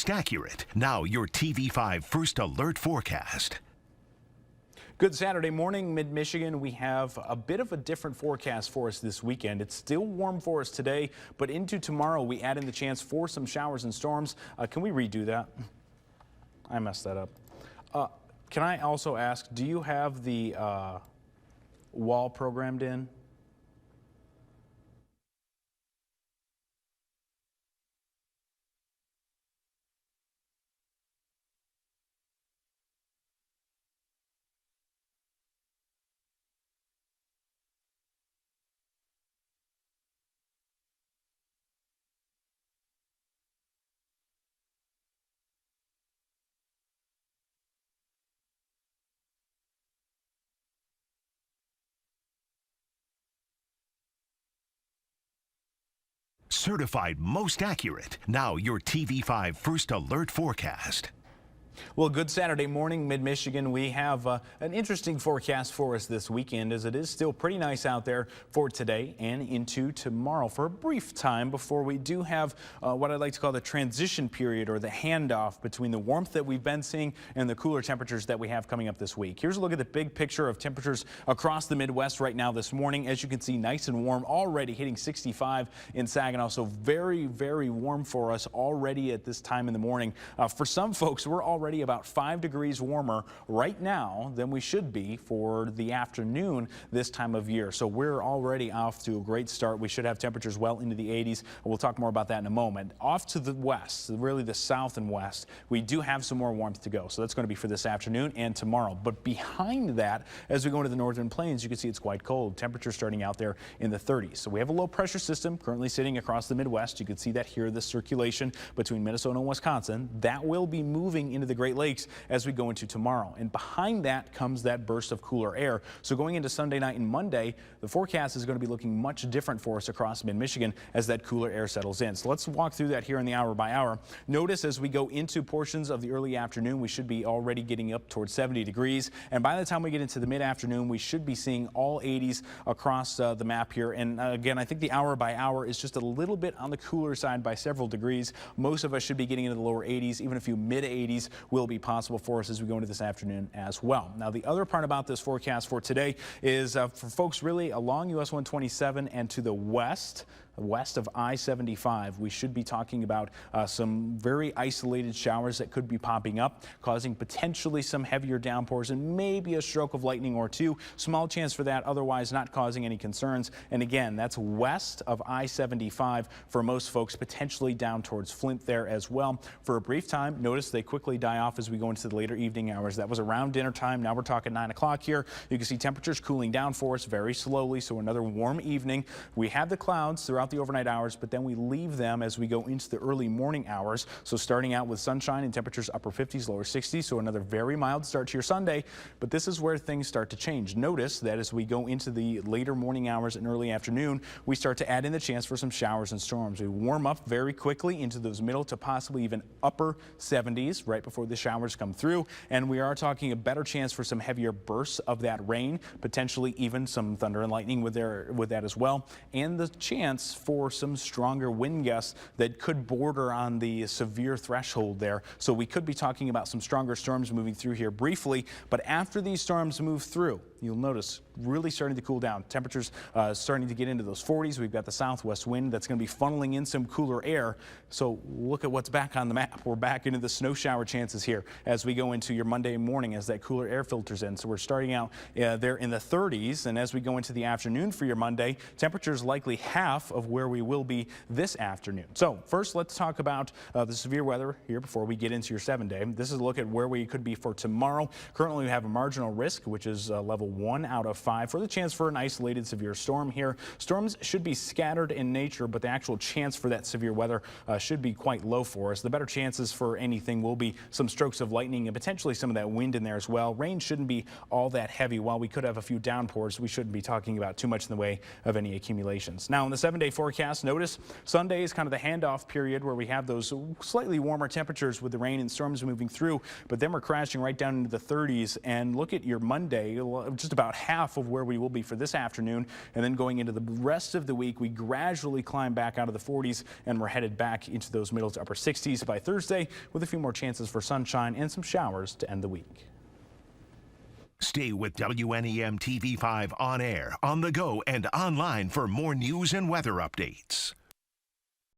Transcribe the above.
Accurate. Now your TV5 First Alert forecast. Good Saturday morning, mid-Michigan. We have a bit of a different forecast for us this weekend. It's still warm for us today, but into tomorrow we add in the chance for some showers and storms. Can we redo that? I messed that up. Can I also ask, do you have the wall programmed in? Certified most accurate. Now your TV5 First Alert forecast. Well, good Saturday morning, mid-Michigan. We have an interesting forecast for us this weekend, as it is still pretty nice out there for today and into tomorrow for a brief time before we do have what I'd like to call the transition period, or the handoff between the warmth that we've been seeing and the cooler temperatures that we have coming up this week. Here's a look at the big picture of temperatures across the Midwest right now this morning. As you can see, nice and warm, already hitting 65 in Saginaw, so very, very warm for us already at this time in the morning. For some folks, we're already about 5 degrees warmer right now than we should be for the afternoon this time of year. So we're already off to a great start. We should have temperatures well into the 80s. We'll talk more about that in a moment. Off to the west, really the south and west, we do have some more warmth to go. So that's going to be for this afternoon and tomorrow. But behind that, as we go into the northern plains, you can see it's quite cold. Temperatures starting out there in the 30s. So we have a low pressure system currently sitting across the Midwest. You can see that here, the circulation between Minnesota and Wisconsin. That will be moving into the Great Lakes as we go into tomorrow. And behind that comes that burst of cooler air. So going into Sunday night and Monday, the forecast is going to be looking much different for us across mid-Michigan as that cooler air settles in. So let's walk through that here in the hour by hour. Notice as we go into portions of the early afternoon, we should be already getting up towards 70 degrees. And by the time we get into the mid-afternoon, we should be seeing all 80s across the map here. And again, I think the hour by hour is just a little bit on the cooler side by several degrees. Most of us should be getting into the lower 80s. Even a few mid-80s will be possible for us as we go into this afternoon as well. Now, the other part about this forecast for today is for folks really along US 127 and to the west of I-75, we should be talking about some very isolated showers that could be popping up, causing potentially some heavier downpours and maybe a stroke of lightning or two. Small chance for that, otherwise not causing any concerns. And again, that's west of I-75 for most folks, potentially down towards Flint there as well. For a brief time, notice they quickly die off as we go into the later evening hours. That was around dinner time. Now we're talking 9 o'clock here. You can see temperatures cooling down for us very slowly, so another warm evening. We have the clouds throughout the overnight hours, but then we leave them as we go into the early morning hours. So starting out with sunshine and temperatures upper 50s, lower 60s, so another very mild start to your Sunday. But this is where things start to change. Notice that as we go into the later morning hours and early afternoon, we start to add in the chance for some showers and storms. We warm up very quickly into those middle to possibly even upper 70s right before the showers come through, and we are talking a better chance for some heavier bursts of that rain, potentially even some thunder and lightning with that as well, and the chance for some stronger wind gusts that could border on the severe threshold there. So we could be talking about some stronger storms moving through here briefly, but after these storms move through, you'll notice really starting to cool down. Temperatures starting to get into those 40s. We've got the southwest wind that's going to be funneling in some cooler air. So look at what's back on the map. We're back into the snow shower chances here as we go into your Monday morning as that cooler air filters in. So we're starting out there in the 30s, and as we go into the afternoon for your Monday, temperatures likely half of where we will be this afternoon. So first, let's talk about the severe weather here before we get into your 7-day. This is a look at where we could be for tomorrow. Currently, we have a marginal risk, which is level 1 out of 5 for the chance for an isolated severe storm here. Storms should be scattered in nature, but the actual chance for that severe weather should be quite low for us. The better chances for anything will be some strokes of lightning and potentially some of that wind in there as well. Rain shouldn't be all that heavy. While we could have a few downpours, we shouldn't be talking about too much in the way of any accumulations. Now, in the 7-day forecast, notice Sunday is kind of the handoff period where we have those slightly warmer temperatures with the rain and storms moving through, but then we're crashing right down into the 30s. And look at your Monday, just about half of where we will be for this afternoon. And then going into the rest of the week, we gradually climb back out of the 40s and we're headed back into those middle to upper 60s by Thursday with a few more chances for sunshine and some showers to end the week. Stay with WNEM TV5 on air, on the go, and online for more news and weather updates.